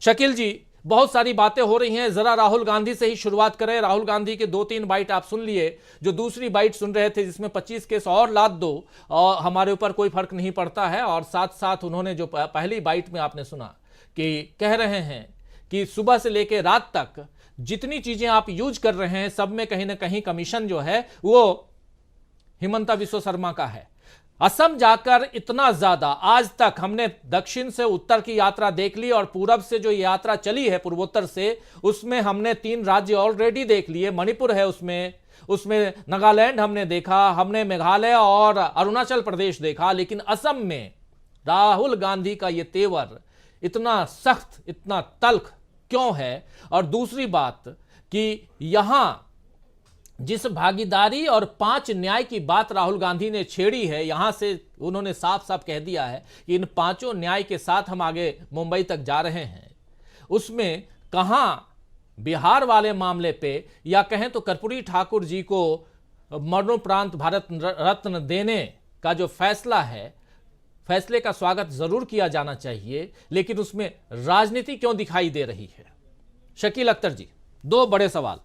शकील जी, बहुत सारी बातें हो रही हैं, जरा राहुल गांधी से ही शुरुआत करें। राहुल गांधी के 2-3 बाइट आप सुन लिए, जो दूसरी बाइट सुन रहे थे जिसमें 25 केस और लाद दो और हमारे ऊपर कोई फर्क नहीं पड़ता है, और साथ साथ उन्होंने जो पहली बाइट में आपने सुना कि कह रहे हैं कि सुबह से लेकर रात तक जितनी चीजें आप यूज कर रहे हैं सब में कहीं ना कहीं कमीशन जो है वो हिमंता बिस्वा शर्मा का है। असम जाकर इतना ज्यादा, आज तक हमने दक्षिण से उत्तर की यात्रा देख ली और पूरब से जो यात्रा चली है पूर्वोत्तर से, उसमें हमने 3 राज्य ऑलरेडी देख लिए। मणिपुर है उसमें नागालैंड हमने देखा, हमने मेघालय और अरुणाचल प्रदेश देखा, लेकिन असम में राहुल गांधी का यह तेवर इतना सख्त, इतना तल्ख क्यों है? और दूसरी बात कि यहां जिस भागीदारी और 5 न्याय की बात राहुल गांधी ने छेड़ी है, यहां से उन्होंने साफ साफ कह दिया है कि इन 5 न्याय के साथ हम आगे मुंबई तक जा रहे हैं। उसमें कहां बिहार वाले मामले पे, या कहें तो कर्पूरी ठाकुर जी को मरणोपरांत भारत रत्न देने का जो फैसला है, फैसले का स्वागत जरूर किया जाना चाहिए, लेकिन उसमें राजनीति क्यों दिखाई दे रही है? शकील अख्तर जी, 2 बड़े सवाल।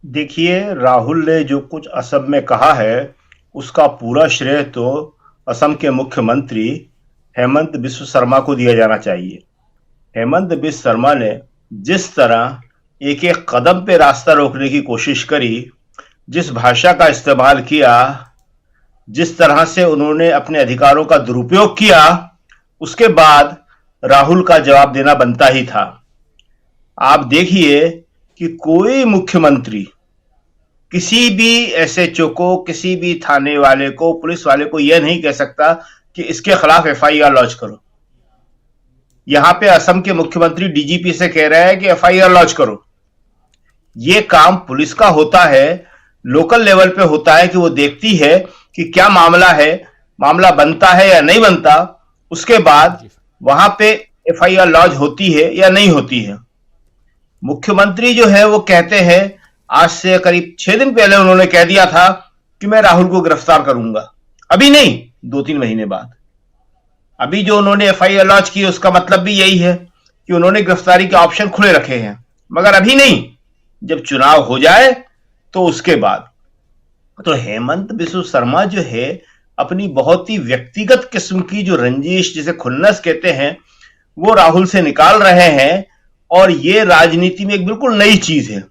देखिए, राहुल ने जो कुछ असम में कहा है उसका पूरा श्रेय तो असम के मुख्यमंत्री हेमंत बिस्वा शर्मा को दिया जाना चाहिए। हेमंत बिस्वा शर्मा ने जिस तरह एक एक कदम पे रास्ता रोकने की कोशिश करी, जिस भाषा का इस्तेमाल किया, जिस तरह से उन्होंने अपने अधिकारों का दुरुपयोग किया, उसके बाद राहुल का जवाब देना बनता ही था। आप देखिए कि कोई मुख्यमंत्री किसी भी एसएचओ को, किसी भी थाने वाले को, पुलिस वाले को यह नहीं कह सकता कि इसके खिलाफ एफआईआर लॉन्च करो। यहां पे असम के मुख्यमंत्री डीजीपी से कह रहे हैं कि एफआईआर लॉन्च करो। यह काम पुलिस का होता है, लोकल लेवल पे होता है कि वो देखती है कि क्या मामला है, मामला बनता है या नहीं बनता, उसके बाद वहां पे एफआईआर लॉन्च होती है या नहीं होती है। मुख्यमंत्री जो है वो कहते हैं, आज से करीब 6 दिन पहले उन्होंने कह दिया था कि मैं राहुल को गिरफ्तार करूंगा। अभी नहीं, 2-3 महीने बाद। अभी जो उन्होंने एफआईआर लॉन्च की उसका मतलब भी यही है कि उन्होंने गिरफ्तारी के ऑप्शन खुले रखे हैं, मगर अभी नहीं, जब चुनाव हो जाए तो उसके बाद। तो हेमंत बिस्वा शर्मा जो है अपनी बहुत ही व्यक्तिगत किस्म की जो रंजिश, जिसे खुन्नस कहते हैं, वो राहुल से निकाल रहे हैं, और ये राजनीति में एक बिल्कुल नई चीज है।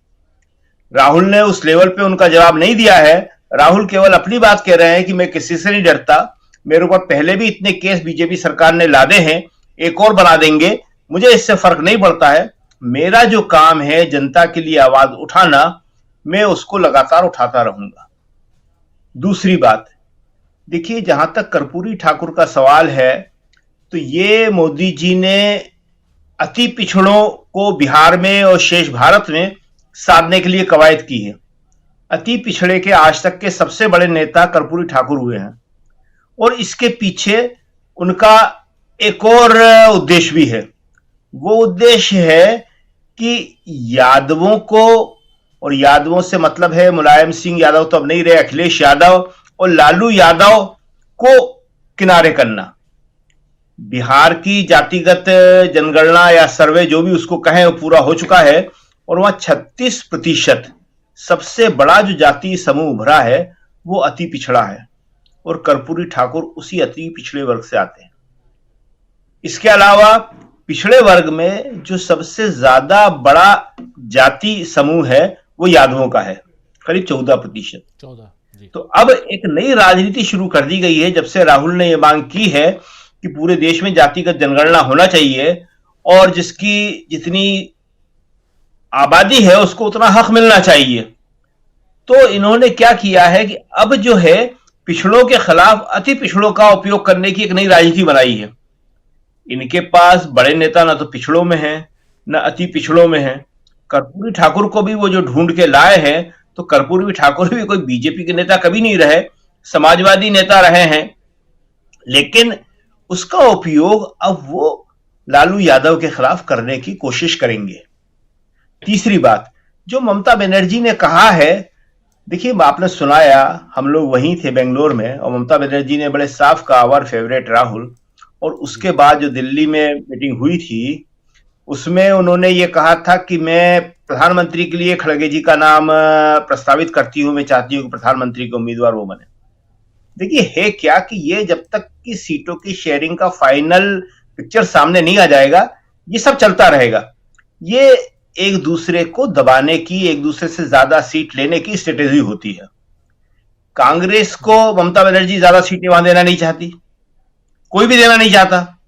राहुल ने उस लेवल पे उनका जवाब नहीं दिया है। राहुल केवल अपनी बात कह रहे हैं कि मैं किसी से नहीं डरता, मेरे ऊपर पहले भी इतने केस बीजेपी सरकार ने लादे हैं, एक और बना देंगे, मुझे इससे फर्क नहीं पड़ता है। मेरा जो काम है जनता के लिए आवाज उठाना, मैं उसको लगातार उठाता रहूंगा। दूसरी बात, देखिए, जहां तक कर्पूरी ठाकुर का सवाल है, तो ये मोदी जी ने अति पिछड़ों को बिहार में और शेष भारत में साधने के लिए कवायद की है। अति पिछड़े के आज तक के सबसे बड़े नेता कर्पूरी ठाकुर हुए हैं, और इसके पीछे उनका एक और उद्देश्य भी है। वो उद्देश्य है कि यादवों को, और यादवों से मतलब है मुलायम सिंह यादव तो अब नहीं रहे, अखिलेश यादव और लालू यादव को किनारे करना। बिहार की जातिगत जनगणना या सर्वे जो भी उसको कहें वो पूरा हो चुका है, और वहां 36% सबसे बड़ा जो जाति समूह उभरा है वो अति पिछड़ा है, और कर्पूरी ठाकुर उसी अति पिछड़े वर्ग से आते हैं। इसके अलावा पिछड़े वर्ग में जो सबसे ज्यादा बड़ा जाति समूह है वो यादवों का है, करीब 14%। तो अब एक नई राजनीति शुरू कर दी गई है जब से राहुल ने यह मांग की है कि पूरे देश में जातिगत जनगणना होना चाहिए, और जिसकी जितनी आबादी है उसको उतना हक मिलना चाहिए। तो इन्होंने क्या किया है कि अब जो है पिछड़ों के खिलाफ अति पिछड़ों का उपयोग करने की एक नई राजनीति बनाई है। इनके पास बड़े नेता ना तो पिछड़ों में है ना अति पिछड़ों में है। कर्पूरी ठाकुर को भी वो जो ढूंढ के लाए हैं, तो कर्पूरी ठाकुर भी कोई बीजेपी के नेता कभी नहीं रहे, समाजवादी नेता रहे हैं, लेकिन उसका उपयोग अब वो लालू यादव के खिलाफ करने की कोशिश करेंगे। तीसरी बात, जो ममता बनर्जी ने कहा है, देखिए आपने सुनाया, हम लोग वहीं थे बेंगलोर में, और ममता बनर्जी ने बड़े साफ कहा आवर फेवरेट राहुल, और उसके बाद जो दिल्ली में मीटिंग हुई थी, उसमें उन्होंने ये कहा था कि मैं प्रधानमंत्री के लिए खड़गे जी का नाम प्रस्तावित करती हूं, मैं चाहती हूं कि प्रधानमंत्री के उम्मीदवार वो बने। देखिए है क्या कि ये जब तक कि सीटों की शेयरिंग का फाइनल पिक्चर सामने नहीं आ जाएगा, ये सब चलता रहेगा। ये एक दूसरे को दबाने की, एक दूसरे से ज्यादा सीट लेने की स्ट्रेटेजी होती है। कांग्रेस को ममता बनर्जी ज्यादा सीटें वहां देना नहीं चाहती, कोई भी देना नहीं चाहता,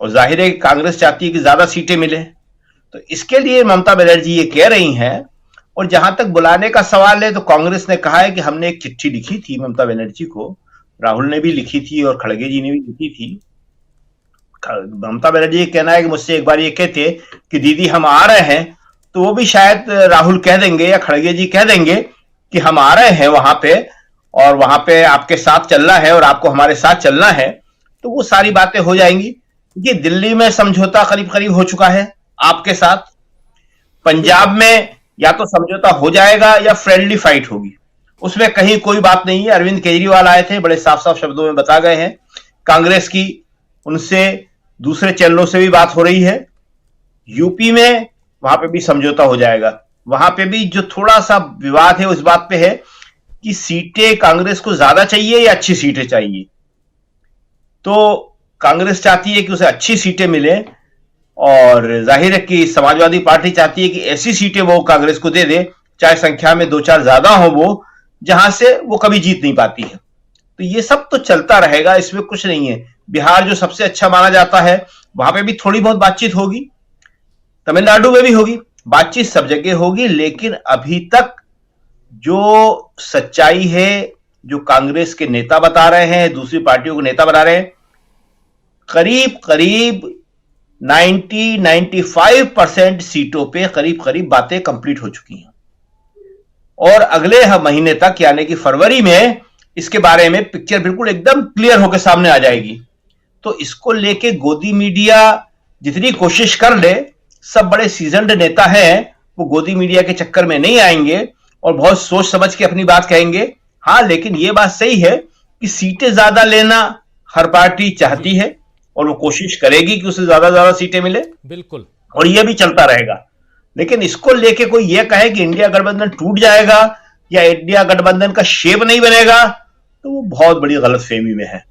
और जाहिर है कि कांग्रेस चाहती है कि ज्यादा सीटें मिले। तो इसके लिए ममता बनर्जी ये कह रही हैं। और जहां तक बुलाने का सवाल है, तो कांग्रेस ने कहा है कि हमने एक चिट्ठी लिखी थी ममता बनर्जी को, राहुल ने भी लिखी थी और खड़गे जी ने भी लिखी थी। ममता बनर्जी ये कहना है कि मुझसे एक बार ये कहते कि दीदी हम आ रहे हैं, तो वो भी शायद राहुल कह देंगे या खड़गे जी कह देंगे कि हम आ रहे हैं वहां पे, और वहां पे आपके साथ चलना है और आपको हमारे साथ चलना है। तो वो सारी बातें हो जाएंगी, क्योंकि दिल्ली में समझौता करीब करीब हो चुका है आपके साथ। पंजाब में या तो समझौता हो जाएगा या फ्रेंडली फाइट होगी, उसमें कहीं कोई बात नहीं है। अरविंद केजरीवाल आए थे, बड़े साफ साफ शब्दों में बता गए हैं। कांग्रेस की उनसे दूसरे चैनलों से भी बात हो रही है। यूपी में वहां पे भी समझौता हो जाएगा। वहां पे भी जो थोड़ा सा विवाद है उस बात पे है कि सीटें कांग्रेस को ज्यादा चाहिए या अच्छी सीटें चाहिए। तो कांग्रेस चाहती है कि उसे अच्छी सीटें मिले, और जाहिर है कि समाजवादी पार्टी चाहती है कि ऐसी सीटें वो कांग्रेस को दे दे, चाहे संख्या में 2-4 ज्यादा हो वो, जहां से वो कभी जीत नहीं पाती है। तो ये सब तो चलता रहेगा, इसमें कुछ नहीं है। बिहार जो सबसे अच्छा माना जाता है, वहां पे भी थोड़ी बहुत बातचीत होगी, तमिलनाडु में भी होगी, बातचीत सब जगह होगी। लेकिन अभी तक जो सच्चाई है, जो कांग्रेस के नेता बता रहे हैं, दूसरी पार्टियों के नेता बता रहे हैं, करीब करीब 90-95% सीटों पे करीब करीब बातें कंप्लीट हो चुकी हैं। और अगले महीने तक यानी कि फरवरी में इसके बारे में पिक्चर बिल्कुल एकदम क्लियर होकर सामने आ जाएगी। तो इसको लेके गोदी मीडिया जितनी कोशिश कर ले, सब बड़े सीजन्ड नेता हैं, वो गोदी मीडिया के चक्कर में नहीं आएंगे और बहुत सोच समझ के अपनी बात कहेंगे। हाँ, लेकिन ये बात सही है कि सीटें ज्यादा लेना हर पार्टी चाहती है और वो कोशिश करेगी कि उसे ज्यादा सीटें मिले, बिल्कुल, और ये भी चलता रहेगा। लेकिन इसको लेके कोई ये कहे कि इंडिया गठबंधन टूट जाएगा या इंडिया गठबंधन का शेप नहीं बनेगा, तो वो बहुत बड़ी गलतफहमी में है।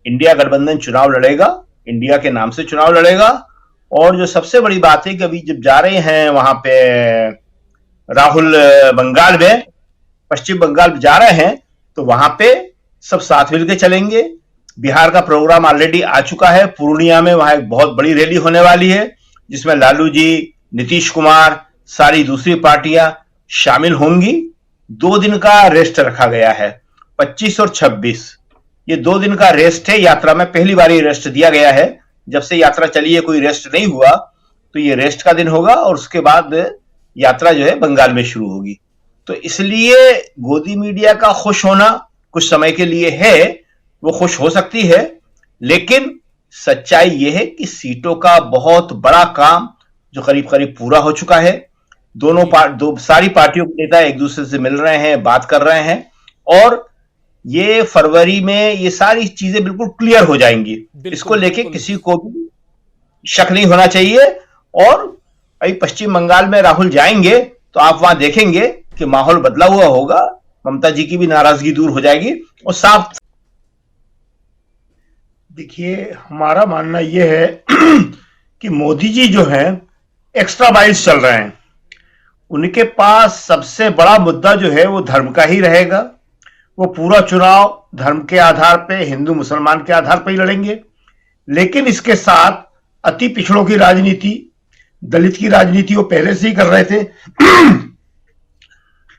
इंडिया गठबंधन चुनाव लड़ेगा, इंडिया के नाम से चुनाव लड़ेगा। और जो सबसे बड़ी बात है कि अभी जब जा रहे हैं वहां पे राहुल बंगाल में, पश्चिम बंगाल जा रहे हैं, तो वहां पे सब साथ मिलकर चलेंगे। बिहार का प्रोग्राम ऑलरेडी आ चुका है, पूर्णिया में वहां एक बहुत बड़ी रैली होने वाली है, जिसमें लालू जी, नीतीश कुमार, सारी दूसरी पार्टियां शामिल होंगी। 2 दिन का रेस्ट रखा गया है, 25 और 26, ये 2 दिन का रेस्ट है। यात्रा में पहली बार ये रेस्ट दिया गया है, जब से यात्रा चली है कोई रेस्ट नहीं हुआ, तो ये रेस्ट का दिन होगा और उसके बाद यात्रा जो है बंगाल में शुरू होगी। तो इसलिए गोदी मीडिया का खुश होना कुछ समय के लिए है, वो खुश हो सकती है, लेकिन सच्चाई यह है कि सीटों का बहुत बड़ा काम जो करीब करीब पूरा हो चुका है। सारी पार्टियों के नेता एक दूसरे से मिल रहे हैं, बात कर रहे हैं, और ये फरवरी में ये सारी चीजें बिल्कुल क्लियर हो जाएंगी। इसको लेके किसी को भी शक नहीं होना चाहिए। और अभी पश्चिम बंगाल में राहुल जाएंगे तो आप वहां देखेंगे कि माहौल बदला हुआ होगा, ममता जी की भी नाराजगी दूर हो जाएगी और साफ। देखिए, हमारा मानना यह है कि मोदी जी जो हैं एक्स्ट्रा माइल्स चल रहे हैं। उनके पास सबसे बड़ा मुद्दा जो है वो धर्म का ही रहेगा। वो पूरा चुनाव धर्म के आधार पे, हिंदू मुसलमान के आधार पर ही लड़ेंगे। लेकिन इसके साथ अति पिछड़ों की राजनीति, दलित की राजनीति वो पहले से ही कर रहे थे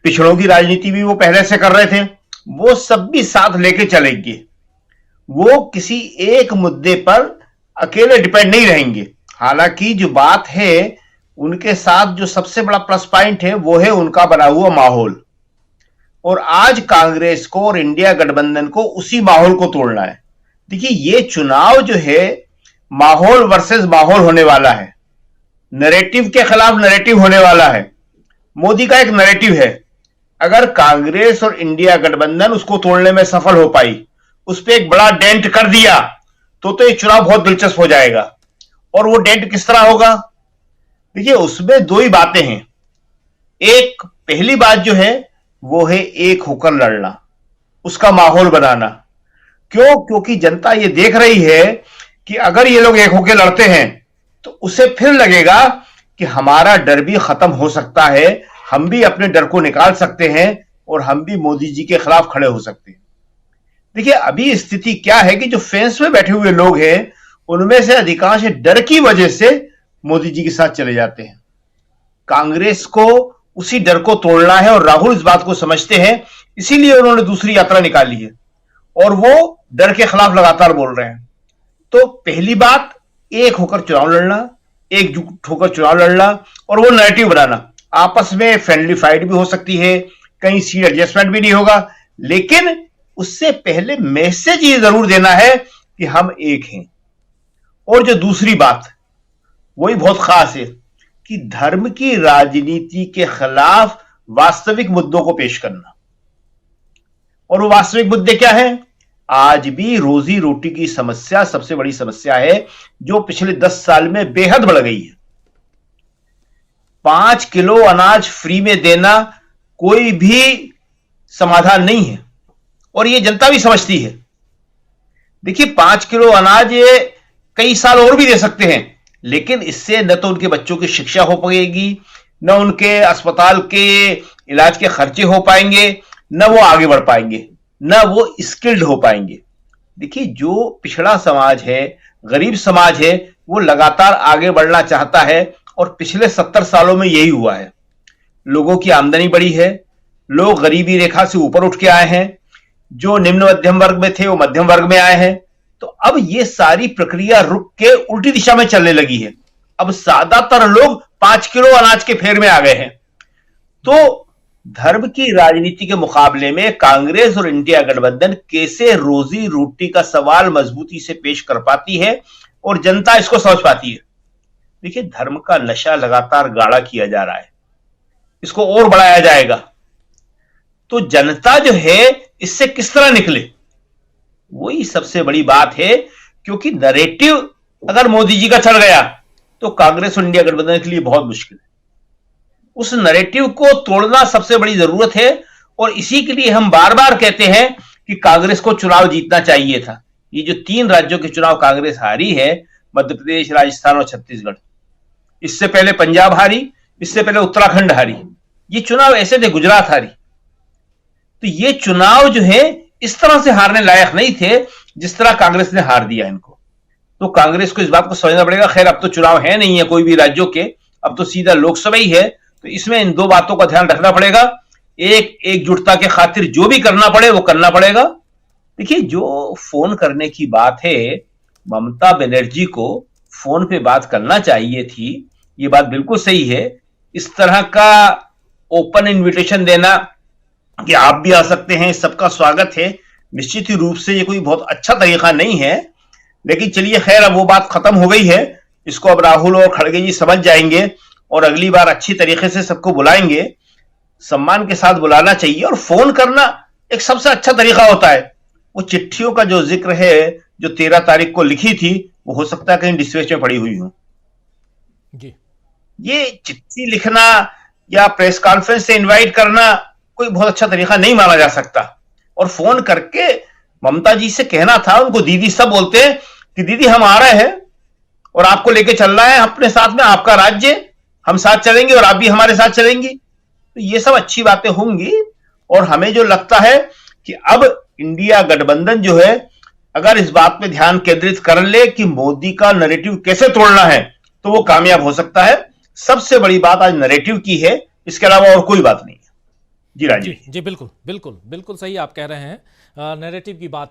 पिछड़ों की राजनीति भी वो पहले से कर रहे थे, वो सब भी साथ लेके चलेंगे। वो किसी एक मुद्दे पर अकेले डिपेंड नहीं रहेंगे। हालांकि जो बात है, उनके साथ जो सबसे बड़ा प्लस पॉइंट है वो है उनका बना हुआ माहौल। और आज कांग्रेस को और इंडिया गठबंधन को उसी माहौल को तोड़ना है। देखिए, ये चुनाव जो है माहौल वर्सेस माहौल होने वाला है, नैरेटिव के खिलाफ नैरेटिव होने वाला है। मोदी का एक नैरेटिव है, अगर कांग्रेस और इंडिया गठबंधन उसको तोड़ने में सफल हो पाई, उस पर एक बड़ा डेंट कर दिया, तो ये चुनाव बहुत दिलचस्प हो जाएगा। और वो डेट किस तरह होगा? देखिए, उसमें दो ही बातें हैं। एक पहली बात जो है वो है एक होकर लड़ना, उसका माहौल बनाना। क्यों? क्योंकि जनता ये देख रही है कि अगर ये लोग एक होकर लड़ते हैं तो उसे फिर लगेगा कि हमारा डर भी खत्म हो सकता है, हम भी अपने डर को निकाल सकते हैं और हम भी मोदी जी के खिलाफ खड़े हो सकते हैं। देखिए, अभी स्थिति क्या है कि जो फेंस में बैठे हुए लोग हैं उनमें से अधिकांश डर की वजह से मोदी जी के साथ चले जाते हैं। कांग्रेस को उसी डर को तोड़ना है और राहुल इस बात को समझते हैं, इसीलिए उन्होंने दूसरी यात्रा निकाली है और वो डर के खिलाफ लगातार बोल रहे हैं। तो पहली बात, एक होकर चुनाव लड़ना, एकजुट होकर चुनाव लड़ना और वो नैरेटिव बनाना। आपस में फ्रेंडली फाइट भी हो सकती है, कहीं सीट एडजस्टमेंट भी नहीं होगा, लेकिन उससे पहले मैसेज ये जरूर देना है कि हम एक हैं। और जो दूसरी बात, वही बहुत खास है कि धर्म की राजनीति के खिलाफ वास्तविक मुद्दों को पेश करना। और वो वास्तविक मुद्दे क्या हैं? आज भी रोजी रोटी की समस्या सबसे बड़ी समस्या है, जो पिछले 10 साल में बेहद बढ़ गई है। 5 किलो अनाज फ्री में देना कोई भी समाधान नहीं है और ये जनता भी समझती है। देखिए, 5 किलो अनाज ये कई साल और भी दे सकते हैं, लेकिन इससे न तो उनके बच्चों की शिक्षा हो पाएगी, न उनके अस्पताल के इलाज के खर्चे हो पाएंगे, न वो आगे बढ़ पाएंगे, न वो स्किल्ड हो पाएंगे। देखिए, जो पिछड़ा समाज है, गरीब समाज है, वो लगातार आगे बढ़ना चाहता है और पिछले 70 सालों में यही हुआ है। लोगों की आमदनी बढ़ी है, लोग गरीबी रेखा से ऊपर उठ के आए हैं, जो निम्न मध्यम वर्ग में थे वो मध्यम वर्ग में आए हैं। तो अब ये सारी प्रक्रिया रुक के उल्टी दिशा में चलने लगी है। अब ज्यादातर लोग 5 किलो अनाज के फेर में आ गए हैं। तो धर्म की राजनीति के मुकाबले में कांग्रेस और इंडिया गठबंधन कैसे रोजी रोटी का सवाल मजबूती से पेश कर पाती है और जनता इसको समझ पाती है। देखिए, धर्म का नशा लगातार गाढ़ा किया जा रहा है, इसको और बढ़ाया जाएगा। तो जनता जो है इससे किस तरह निकले, वही सबसे बड़ी बात है। क्योंकि नैरेटिव अगर मोदी जी का चढ़ गया तो कांग्रेस और इंडिया गठबंधन के लिए बहुत मुश्किल है। उस नैरेटिव को तोड़ना सबसे बड़ी जरूरत है और इसी के लिए हम बार बार कहते हैं कि कांग्रेस को चुनाव जीतना चाहिए था। ये जो 3 राज्यों के चुनाव कांग्रेस हारी है, मध्य प्रदेश, राजस्थान और छत्तीसगढ़, इससे पहले पंजाब हारी, इससे पहले उत्तराखंड हारी, ये चुनाव ऐसे थे, गुजरात हारी। तो ये चुनाव जो है इस तरह से हारने लायक नहीं थे जिस तरह कांग्रेस ने हार दिया इनको। तो कांग्रेस को इस बात को समझना पड़ेगा। खैर, अब तो चुनाव है नहीं है कोई भी राज्यों के, अब तो सीधा लोकसभा ही है। तो इसमें इन 2 बातों का ध्यान रखना पड़ेगा। एकजुटता के खातिर जो भी करना पड़े वो करना पड़ेगा। देखिए, जो फोन करने की बात है, ममता बनर्जी को फोन पे बात करना चाहिए थी, ये बात बिल्कुल सही है। इस तरह का ओपन इन्विटेशन देना कि आप भी आ सकते हैं, सबका स्वागत है, निश्चित ही रूप से ये कोई बहुत अच्छा तरीका नहीं है। लेकिन चलिए, खैर, अब वो बात खत्म हो गई है। इसको अब राहुल और खड़गे जी समझ जाएंगे और अगली बार अच्छी तरीके से सबको बुलाएंगे, सम्मान के साथ बुलाना चाहिए। और फोन करना एक सबसे अच्छा तरीका होता है। वो चिट्ठियों का जो जिक्र है, जो 13 तारीख को लिखी थी, वो हो सकता है कहीं डिस्पैच में पड़ी हुई हो जी। ये चिट्ठी लिखना या प्रेस कॉन्फ्रेंस से इनवाइट करना कोई बहुत अच्छा तरीका नहीं माना जा सकता। और फोन करके ममता जी से कहना था, उनको दीदी सब बोलते हैं कि दीदी हम आ रहे हैं और आपको लेके चलना है अपने साथ में, आपका राज्य, हम साथ चलेंगे और आप भी हमारे साथ चलेंगी। तो ये सब अच्छी बातें होंगी। और हमें जो लगता है कि अब इंडिया गठबंधन जो है, अगर इस बात पे ध्यान केंद्रित कर ले कि मोदी का नैरेटिव कैसे तोड़ना है, तो वो कामयाब हो सकता है। सबसे बड़ी बात आज नैरेटिव की है, इसके अलावा और कोई बात नहीं है। जी राजीव जी, बिल्कुल बिल्कुल बिल्कुल सही आप कह रहे हैं। नैरेटिव की बात